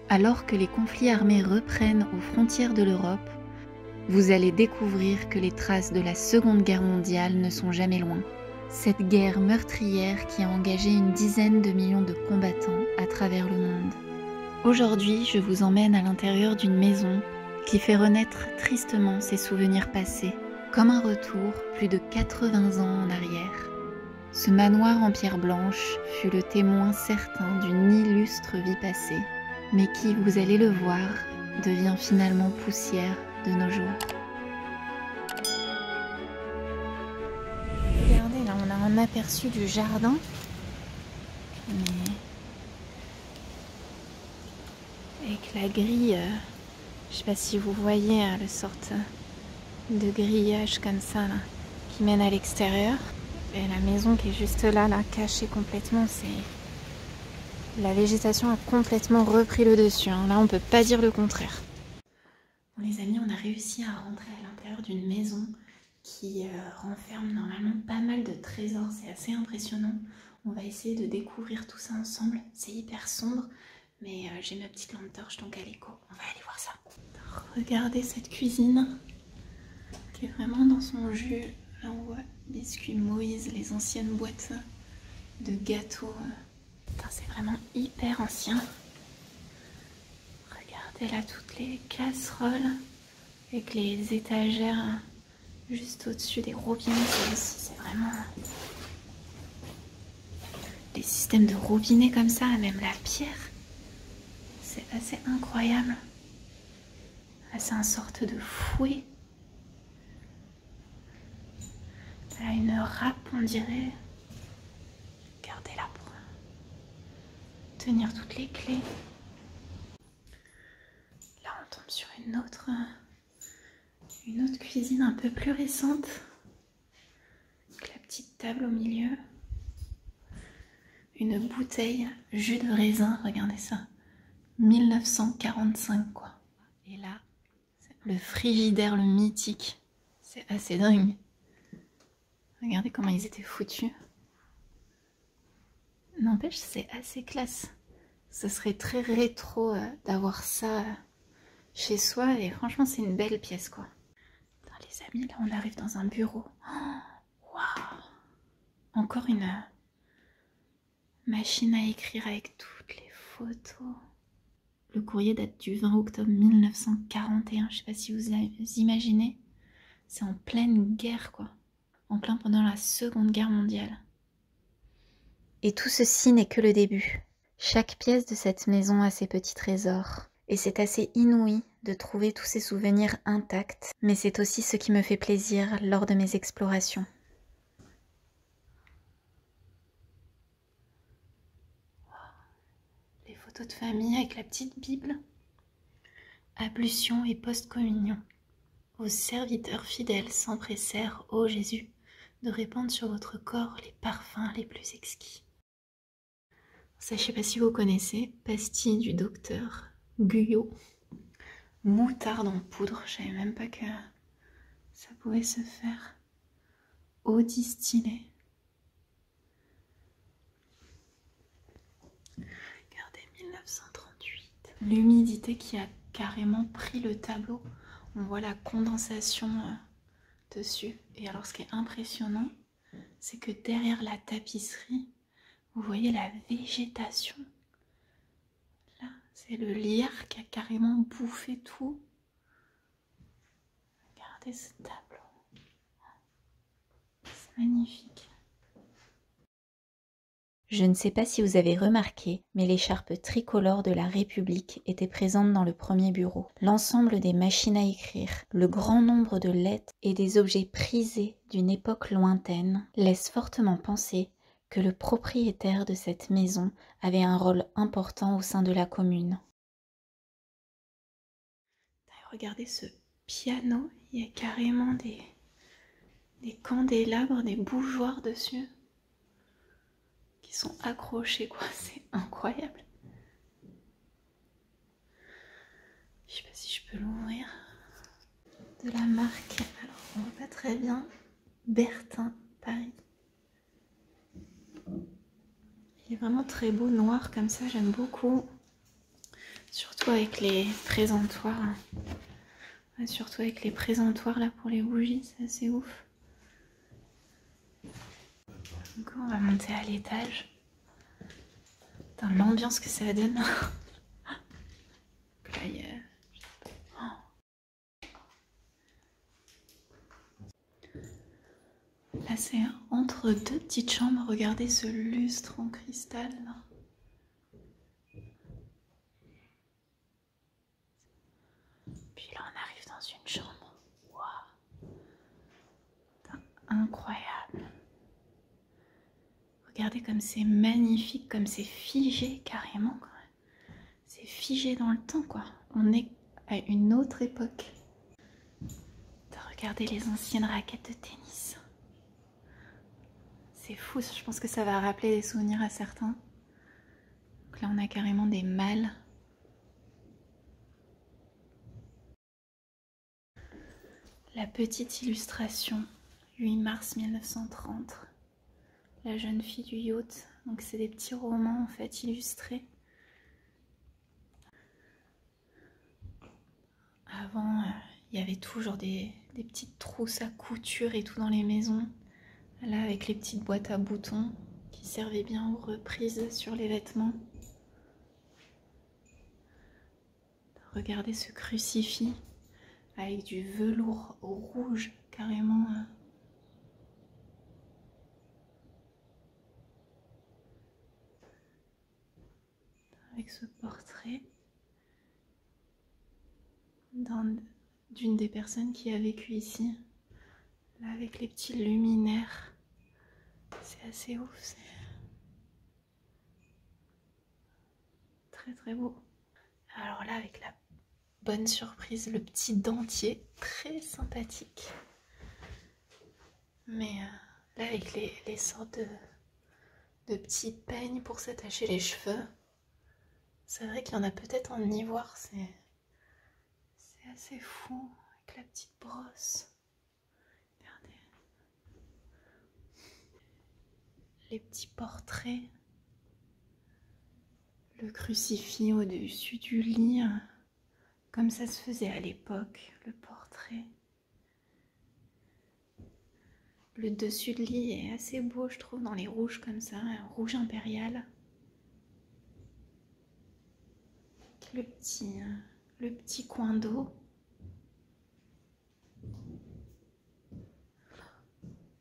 Alors que les conflits armés reprennent aux frontières de l'Europe, vous allez découvrir que les traces de la Seconde Guerre mondiale ne sont jamais loin. Cette guerre meurtrière qui a engagé une dizaine de millions de combattants à travers le monde. Aujourd'hui, je vous emmène à l'intérieur d'une maison qui fait renaître tristement ses souvenirs passés, comme un retour plus de 80 ans en arrière. Ce manoir en pierre blanche fut le témoin certain d'une illustre vie passée, mais qui, vous allez le voir, devient finalement poussière de nos jours. Regardez, là on a un aperçu du jardin, mais avec la grille, je sais pas si vous voyez le sorte de grillage comme ça là, qui mène à l'extérieur. Et la maison qui est juste là, cachée complètement, c'est... La végétation a complètement repris le dessus, hein. Là on peut pas dire le contraire. Bon les amis, on a réussi à rentrer à l'intérieur d'une maison qui renferme normalement pas mal de trésors, c'est assez impressionnant. On va essayer de découvrir tout ça ensemble, c'est hyper sombre, mais j'ai ma petite lampe torche donc à l'écho, on va aller voir ça. Regardez cette cuisine qui est vraiment dans son jus. Là on voit biscuits Moïse, les anciennes boîtes de gâteaux. C'est vraiment hyper ancien. Regardez là toutes les casseroles avec les étagères juste au-dessus des robinets. C'est vraiment des systèmes de robinets comme ça, même la pierre. C'est assez incroyable. Là c'est une sorte de fouet. Là une râpe on dirait. Regardez là pour tenir toutes les clés. Là on tombe sur une autre cuisine un peu plus récente. Avec la petite table au milieu. Une bouteille jus de raisin, regardez ça. 1945 quoi. Et là, le frigidaire, le mythique. C'est assez dingue. Regardez comment ils étaient foutus. N'empêche, c'est assez classe. Ce serait très rétro d'avoir ça chez soi. Et franchement, c'est une belle pièce quoi. Attends, les amis, là on arrive dans un bureau. Waouh! Encore une machine à écrire avec toutes les photos. Le courrier date du 20 octobre 1941. Je sais pas si vous imaginez. C'est en pleine guerre quoi. En plein pendant la Seconde Guerre mondiale. Et tout ceci n'est que le début. Chaque pièce de cette maison a ses petits trésors. Et c'est assez inouï de trouver tous ces souvenirs intacts. Mais c'est aussi ce qui me fait plaisir lors de mes explorations. Les photos de famille avec la petite Bible. Ablution et post-communion. Aux serviteurs fidèles s'empressèrent, ô Jésus, de répandre sur votre corps les parfums les plus exquis. Ça, je ne sais pas si vous connaissez, pastille du docteur Guyot, moutarde en poudre, je ne savais même pas que ça pouvait se faire. Eau distillée. Regardez, 1938. L'humidité qui a carrément pris le tableau. On voit la condensation dessus. Et alors ce qui est impressionnant, c'est que derrière la tapisserie, vous voyez la végétation. Là, c'est le lierre qui a carrément bouffé tout. Regardez ce tableau. C'est magnifique. Je ne sais pas si vous avez remarqué, mais l'écharpe tricolore de la République était présente dans le premier bureau. L'ensemble des machines à écrire, le grand nombre de lettres et des objets prisés d'une époque lointaine laissent fortement penser que le propriétaire de cette maison avait un rôle important au sein de la commune. Regardez ce piano, il y a carrément des candélabres, des bougeoirs dessus. Qui sont accrochés quoi, c'est incroyable. Je sais pas si je peux l'ouvrir. De la marque, alors on voit pas très bien, Bertin, Paris. Il est vraiment très beau, noir comme ça, j'aime beaucoup. Surtout avec les présentoirs. Ouais, surtout avec les présentoirs là pour les bougies, c'est assez ouf. Donc on va monter à l'étage. Dans l'ambiance que ça donne. Là, il y a... Là, c'est entre deux petites chambres. Regardez ce lustre en cristal. Là. Puis là, on arrive dans une chambre. Waouh! Incroyable. Regardez comme c'est magnifique, comme c'est figé carrément. C'est figé dans le temps, quoi. On est à une autre époque. Regardez les anciennes raquettes de tennis. C'est fou, je pense que ça va rappeler des souvenirs à certains. Donc là, on a carrément des malles. La petite illustration, 8 mars 1930. La jeune fille du yacht. Donc c'est des petits romans en fait illustrés. Avant, il y avait toujours des petites trousses à couture et tout dans les maisons. Là, avec les petites boîtes à boutons qui servaient bien aux reprises sur les vêtements. Regardez ce crucifix avec du velours rouge carrément. Avec ce portrait d'une des personnes qui a vécu ici. Là, avec les petits luminaires. C'est assez ouf, c'est très très beau. Alors là, avec la bonne surprise, le petit dentier, très sympathique. Mais là, avec les sortes de petits peignes pour s'attacher les cheveux, c'est vrai qu'il y en a peut-être en ivoire, c'est assez fou, avec la petite brosse. Regardez. Les petits portraits. Le crucifix au-dessus du lit, comme ça se faisait à l'époque, le portrait. Le dessus de lit est assez beau, je trouve, dans les rouges comme ça, un rouge impérial. Le petit coin d'eau.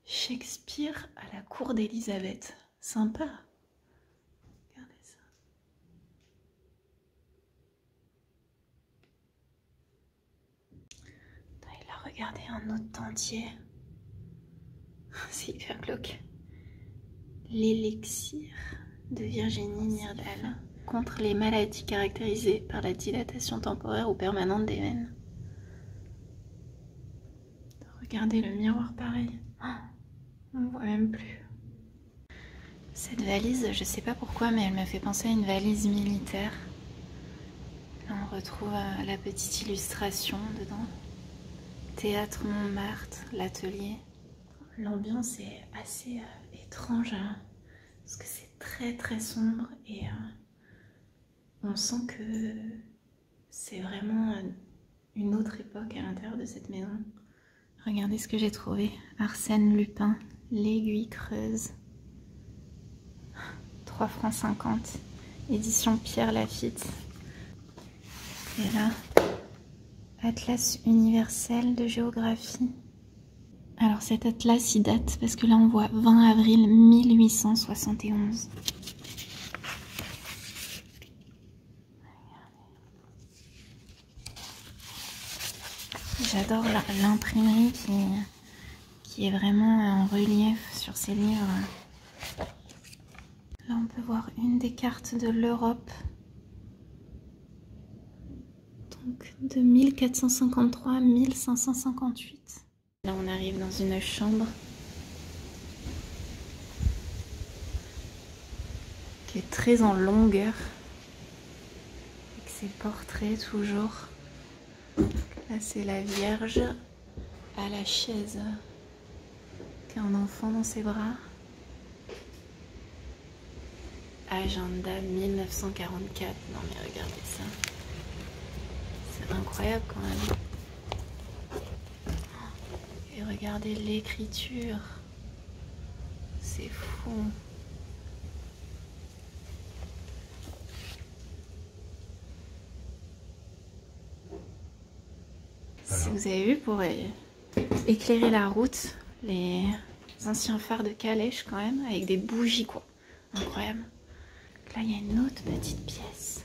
Shakespeare à la cour d'Élisabeth. Sympa. Regardez ça. Et là, regardez un autre dentier. C'est hyper glauque. L'élixir de Virginie Myrdal contre les maladies caractérisées par la dilatation temporaire ou permanente des veines. Regardez le miroir pareil. On ne voit même plus. Cette valise, je sais pas pourquoi, mais elle me fait penser à une valise militaire. Là, on retrouve la petite illustration dedans. Théâtre Montmartre, l'atelier. L'ambiance est assez étrange, hein, parce que c'est très très sombre et on sent que c'est vraiment une autre époque à l'intérieur de cette maison. Regardez ce que j'ai trouvé. Arsène Lupin, l'aiguille creuse. 3,50 francs. Édition Pierre Lafitte. Et là, Atlas universel de géographie. Alors cet atlas, il date parce que là on voit 20 avril 1871. J'adore l'imprimerie qui est vraiment en relief sur ces livres. Là on peut voir une des cartes de l'Europe. Donc de 1453 à 1558. Là on arrive dans une chambre qui est très en longueur. Avec ses portraits toujours. Là c'est la Vierge à la chaise qui a un enfant dans ses bras. Agenda 1944. Non mais regardez ça. C'est incroyable quand même. Et regardez l'écriture. C'est fou. Si vous avez vu, pour éclairer la route, les anciens phares de calèche quand même, avec des bougies quoi. Incroyable. Là, il y a une autre petite pièce.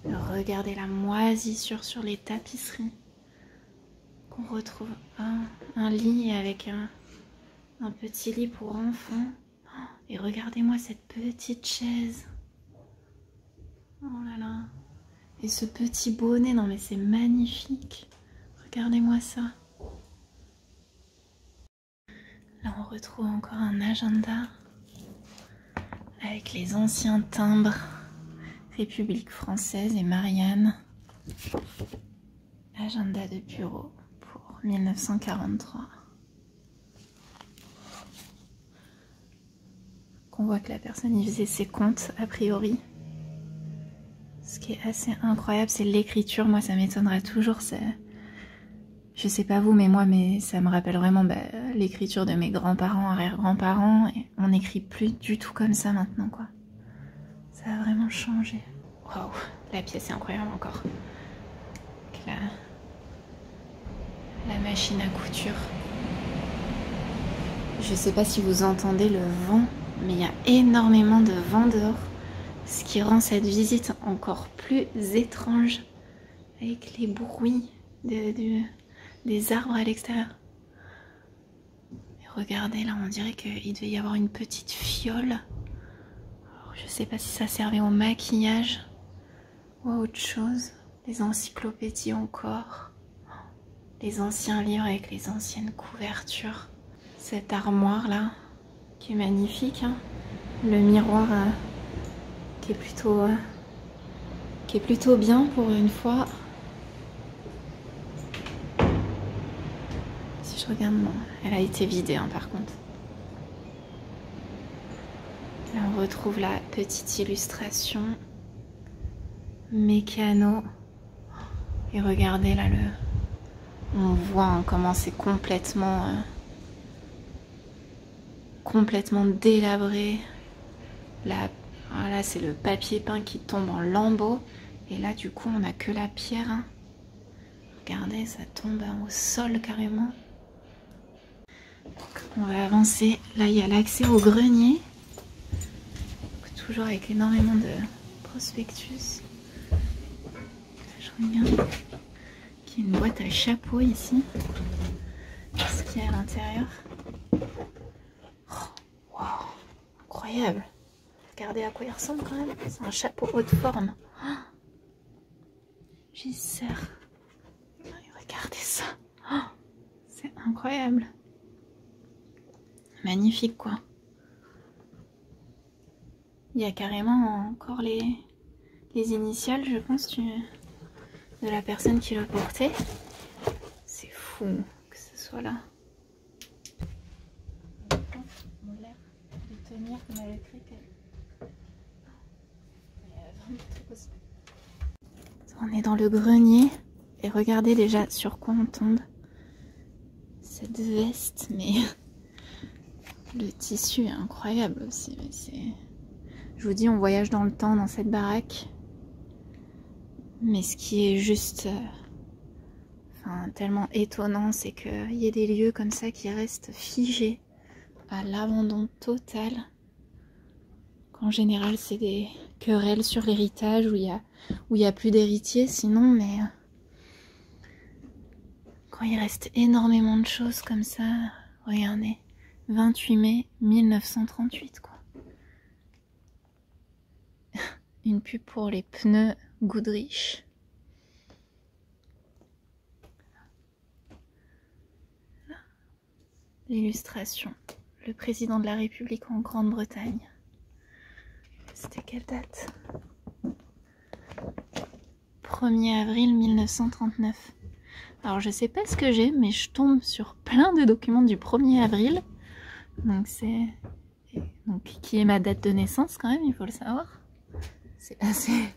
Regardez la moisissure sur les tapisseries. Qu'on retrouve un lit avec un petit lit pour enfants. Et regardez-moi cette petite chaise. Oh là là. Et ce petit bonnet, non mais c'est magnifique. Regardez-moi ça. Là, on retrouve encore un agenda avec les anciens timbres République française et Marianne. Agenda de bureau pour 1943. Qu'on voit que la personne y faisait ses comptes a priori. Ce qui est assez incroyable, c'est l'écriture. Moi, ça m'étonnera toujours. Je sais pas vous, mais moi, ça me rappelle vraiment l'écriture de mes grands-parents, arrière-grands-parents. Et on n'écrit plus du tout comme ça maintenant, quoi. Ça a vraiment changé. Waouh, la pièce est incroyable encore. La machine à couture. Je sais pas si vous entendez le vent, mais il y a énormément de vent dehors. Ce qui rend cette visite encore plus étrange avec les bruits des arbres à l'extérieur. Et regardez là, on dirait qu'il devait y avoir une petite fiole. Alors, je sais pas si ça servait au maquillage ou à autre chose. Les encyclopédies encore. Les anciens livres avec les anciennes couvertures. Cette armoire là, qui est magnifique. Hein. Le miroir... qui est plutôt bien pour une fois. Si je regarde, non, elle a été vidée hein, par contre. Là on retrouve la petite illustration mécano. Et regardez là, on voit hein, comment c'est complètement délabré. Là, c'est le papier peint qui tombe en lambeaux. Et là, du coup, on n'a que la pierre. Hein. Regardez, ça tombe au sol carrément. Donc, on va avancer. Là, il y a l'accès au grenier. Donc, toujours avec énormément de prospectus. Je regarde qu'il y a une boîte à chapeau ici. Qu'est-ce qu'il y a à l'intérieur? Oh, wow, incroyable! Regardez à quoi il ressemble quand même. C'est un chapeau haute forme. Oh, j'y sers. Regardez ça. Oh, c'est incroyable. Magnifique quoi. Il y a carrément encore les initiales, je pense, de la personne qui l'a porté. C'est fou que ce soit là. On a l'air de tenir comme elle a écrit qu'elle... On est dans le grenier et regardez déjà sur quoi on tombe. Cette veste, mais le tissu est incroyable aussi. Je vous dis, on voyage dans le temps dans cette baraque. Mais ce qui est juste tellement étonnant, c'est qu'il y ait des lieux comme ça qui restent figés à l'abandon total. En général, c'est des querelles sur l'héritage où il y a plus d'héritiers sinon, mais quand il reste énormément de choses comme ça, regardez, 28 mai 1938 quoi. Une pub pour les pneus Goodrich. L'illustration, le président de la République en Grande-Bretagne. C'était quelle date? 1er avril 1939. Alors je sais pas ce que j'ai, mais je tombe sur plein de documents du 1er avril. Donc qui est ma date de naissance quand même, il faut le savoir. C'est assez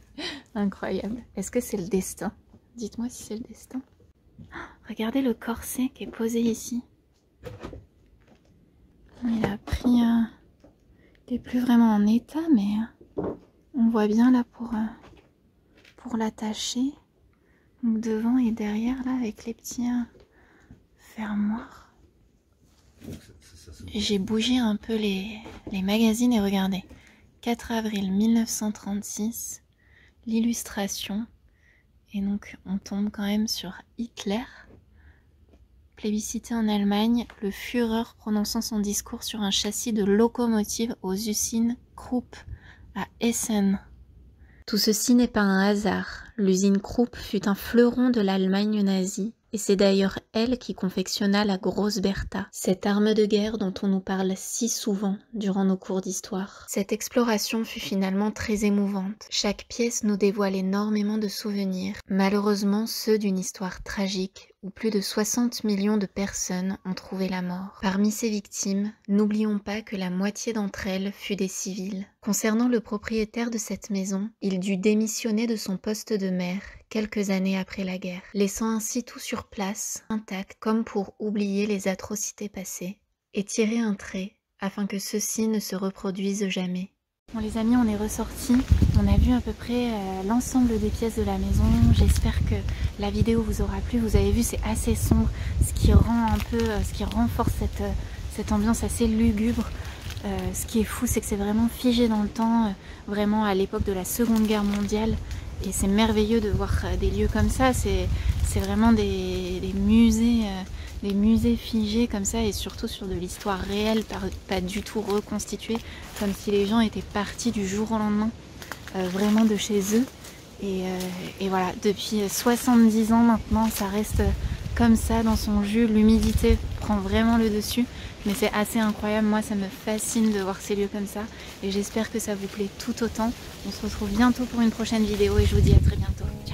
incroyable. Est-ce que c'est le destin? Dites-moi si c'est le destin. Regardez le corset qui est posé ici. Il a pris... il n'est plus vraiment en état, mais on voit bien là pour l'attacher. Donc devant et derrière là avec les petits fermoirs. J'ai bougé un peu les magazines et regardez. 4 avril 1936, l'illustration. Et donc on tombe quand même sur Hitler. Plébiscité en Allemagne, le Führer prononçant son discours sur un châssis de locomotive aux usines Krupp à Essen. Tout ceci n'est pas un hasard. L'usine Krupp fut un fleuron de l'Allemagne nazie, et c'est d'ailleurs elle qui confectionna la Grosse Bertha, cette arme de guerre dont on nous parle si souvent durant nos cours d'histoire. Cette exploration fut finalement très émouvante. Chaque pièce nous dévoile énormément de souvenirs, malheureusement ceux d'une histoire tragique où plus de 60 millions de personnes ont trouvé la mort. Parmi ces victimes, n'oublions pas que la moitié d'entre elles fut des civils. Concernant le propriétaire de cette maison, il dut démissionner de son poste de maire quelques années après la guerre, laissant ainsi tout sur place, intact, comme pour oublier les atrocités passées, et tirer un trait afin que ceux-ci ne se reproduisent jamais. Bon les amis, on est ressortis, on a vu à peu près l'ensemble des pièces de la maison. J'espère que la vidéo vous aura plu. Vous avez vu, c'est assez sombre, ce qui rend un peu, ce qui renforce cette ambiance assez lugubre. Ce qui est fou, c'est que c'est vraiment figé dans le temps, vraiment à l'époque de la Seconde Guerre mondiale. Et c'est merveilleux de voir des lieux comme ça. C'est vraiment des musées figés comme ça, et surtout sur de l'histoire réelle, pas du tout reconstituée, comme si les gens étaient partis du jour au lendemain, vraiment de chez eux. Et voilà, depuis 70 ans maintenant, ça reste comme ça dans son jus. L'humidité prend vraiment le dessus, mais c'est assez incroyable. Moi, ça me fascine de voir ces lieux comme ça, et j'espère que ça vous plaît tout autant. On se retrouve bientôt pour une prochaine vidéo, et je vous dis à très bientôt. Ciao.